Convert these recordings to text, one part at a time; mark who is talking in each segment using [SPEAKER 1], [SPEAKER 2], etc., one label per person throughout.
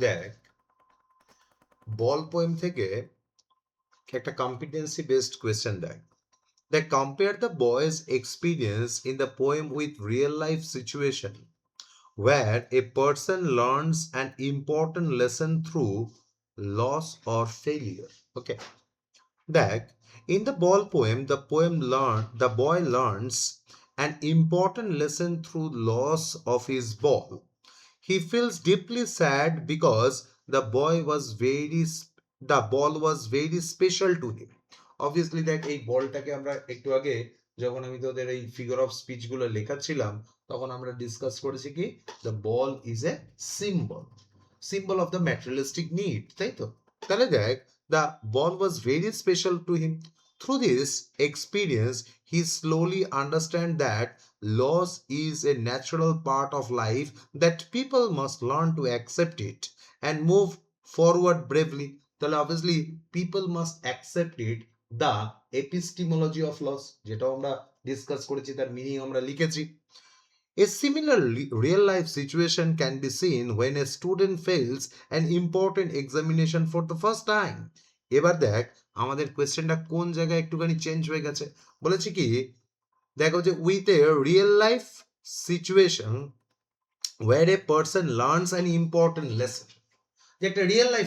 [SPEAKER 1] দেখ বল পোয়েম থেকে একটা কম্পিটেন্সি বেসড কোয়েশ্চেন দেখ They compare the boy's experience in the poem with real life situation where a person learns an important lesson through loss or failure. Okay. That in the ball poem, the boy learns an important lesson through loss of his ball. He feels deeply sad because the ball was very special to him. Obviously দেখ এই বলটাকে আমরা একটু আগে যখন আমি তোদের এই ফিগার অফ স্পিচ গুলো লেখাচ্ছিলাম তখন আমরা ডিসকাস করেছি কি the ball is a symbol of the materialistic need, তাই তো? তাহলে দেখ the ball was very special to him. Through this experience he slowly understand that loss is a natural part of life, that people must learn to accept it and move forward bravely. তাহলে obviously people must accept it, the epistemology of loss, যেটা আমরা discuss করেছি তার meaning আমরা লিখেছি। A similar real life situation can be seen when a student fails an important examination for the first time. এবার দেখ আমাদের কোয়েশ্চেনটা কোন জায়গায় একটুখানি চেঞ্জ হয়ে গেছে। বলেছি কি দেখো যে with a real life situation where a person learns an important lesson, যে একটা রিয়েল লাইফ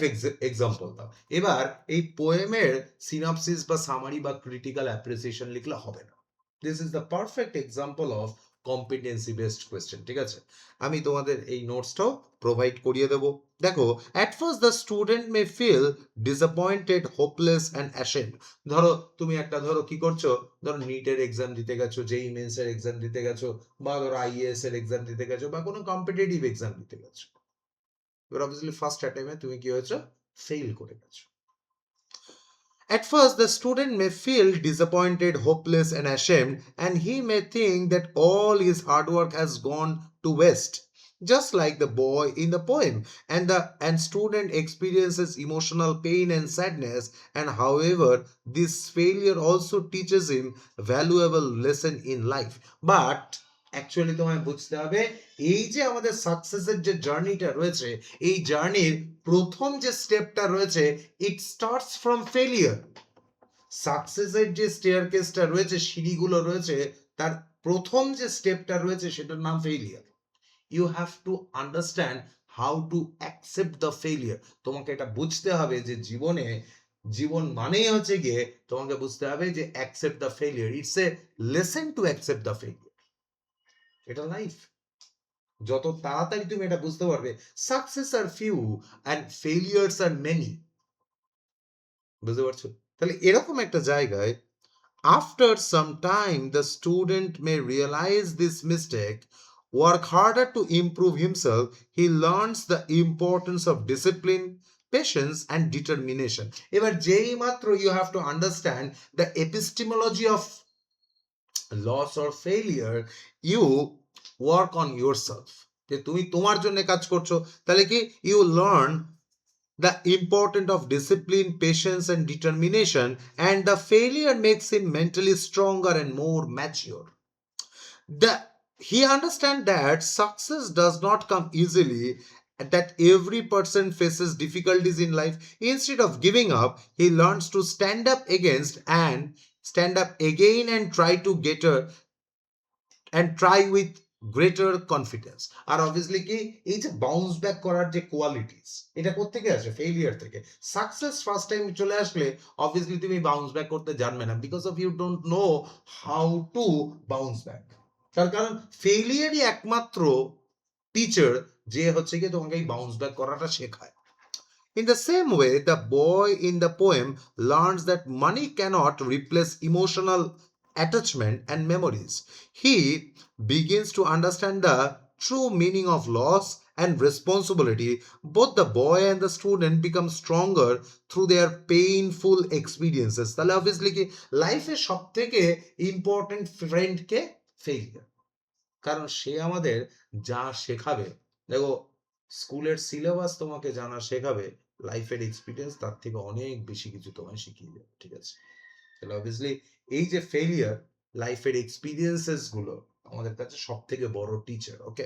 [SPEAKER 1] এক্সাম্পল দাও। এবার এই পোয়েমের সিনপসিস বা সামারি বা ক্রিটিক্যাল অ্যাপ্রিসিয়েশন লিখলে হবে না। This is the perfect example of competency based question. ঠিক আছে, আমি তোমাদের এই নোটসটাও প্রোভাইড করিয়ে দেবো। দেখো, at first the student may feel disappointed, hopeless and ashamed. ধরো তুমি ধরো কি করছো, ধরো নিটের এক্সাম দিতে গেছো, জেই মেন্স এর এক্সাম দিতে গেছো, বা ধরো আইএএস এর এক্সাম দিতে গেছো, বা কোনো কম্পিটিটিভ এক্সাম দিতে গেছো। এবার অবভিয়াসলি ফার্স্ট অ্যাটেম্পে তুমি কি হয়েছো, ফেল করে গেছো। At first, the student may feel disappointed, hopeless, and ashamed, and he may think that all his hard work has gone to waste. Just like the boy in the poem, and student experiences emotional pain and sadness, and however, this failure also teaches him valuable lesson in life. But actually তোমায় বুঝতে হবে এই যে আমাদের সাকসেসের যে জার্নিটা রয়েছে, এই জার্নির প্রথম যে স্টেপটা রয়েছে, ইট স্টার্টস ফ্রম ফেলিয়ার। সাকসেসের যে স্টেয়ারকেসটা রয়েছে, সিঁড়িগুলো রয়েছে, তার প্রথম যে স্টেপটা রয়েছে সেটার নাম failure. You have to understand how to accept the failure. তোমাকে এটা বুঝতে হবে যে জীবন মানেই হচ্ছে গিয়ে তোমাকে বুঝতে হবে যে accept the failure. It's a lesson to accept the failure. এটা লাইফ। যত তাড়াতাড়ি তুমি এটা বুঝতে পারবে, success are few and failures are many. বুঝতে পারছো? তাহলে এরকম একটা জায়গায় after some time the student may realize this mistake, work harder to improve himself. He learns the importance of discipline, patience and determination. এবার যেই মাত্র you have to understand the epistemology of loss or failure, you work on yourself, যে তুমি তোমার জন্য কাজ করছো, তাহলে কি you learn the importance of discipline, patience and determination, and the failure makes him mentally stronger and more mature. He understands that success does not come easily, that every person faces difficulties in life. Instead of giving up, he learns to stand up again and try with greater confidence. আর obviously কি এই যে bounce back করার যে qualities, এটা কোত্থেকে আসে? Failure থেকে। সাকসেস ফার্স্ট টাইম চলে আসলে অবভিয়াসলি তুমি বাউন্স ব্যাক করতে জানবে না, because of you don't know how to bounce back. তার কারণ ফেলিয়ারই একমাত্র টিচার যে হচ্ছে কি তোমাকে এই বাউন্স ব্যাক করাটা শেখায়। In the same way, the boy in the poem learns that money cannot replace emotional attachment and memories. He begins to understand the true meaning of loss and responsibility. Both the boy and the student become stronger through their painful experiences. তাহলে obviously কি লাইফের সব থেকে important friend কে? Failure. কারণ সে আমাদের যা শেখাবে, দেখো স্কুলের সিলেবাস তোমাকে জানা শেখাবে, লাইফের এক্সপিরিয়েন্স তার থেকে অনেক বেশি কিছু তোমায় শিখিয়ে দেবে। ঠিক আছে, তাহলে অবভিয়াসলি এই যে ফেলিয়ার, লাইফের এক্সপিরিয়েন্সেস গুলো আমাদের কাছে সব থেকে বড় teacher. Okay,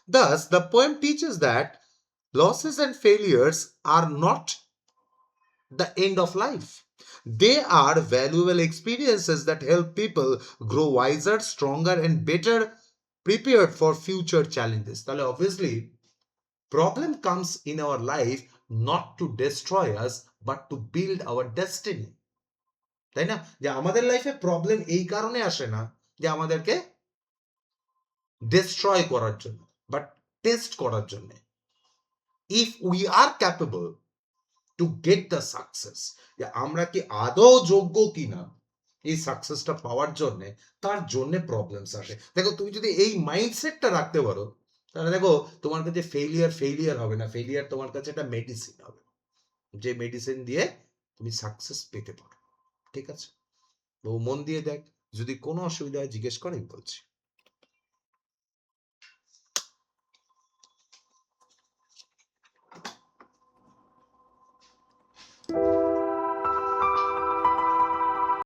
[SPEAKER 1] thus the poem teaches that Losses and failures are not the end of life. They are valuable experiences that help people grow wiser, stronger, and better prepared for future challenges. তাহলে obviously problem comes in our life not to destroy us but to build our destiny. তাই না? যে আমাদের লাইফে problem এই কারণে আসে না যে আমাদেরকে destroy করার জন্য, বাট টেস্ট করার জন্য। If we are capable to get the success, যে আমরা কি আদৌ যোগ্য কিনা এই সাকসেসটা পাওয়ার জন্য, তার জন্য প্রবলেমস আসে। দেখো তুমি যদি এই মাইন্ডসেটটা রাখতে পারো তাহলে দেখো তোমার কাছে ফেলিয়ার হবে না, ফেলিয়ার তোমার কাছে একটা মেডিসিন হবে, যে মেডিসিন দিয়ে তুমি সাকসেস পেতে পারো। ঠিক আছে? তো মন দিয়ে দেখ, যদি কোনো অসুবিধা হয় জিজ্ঞেস কর, আমি বলছি।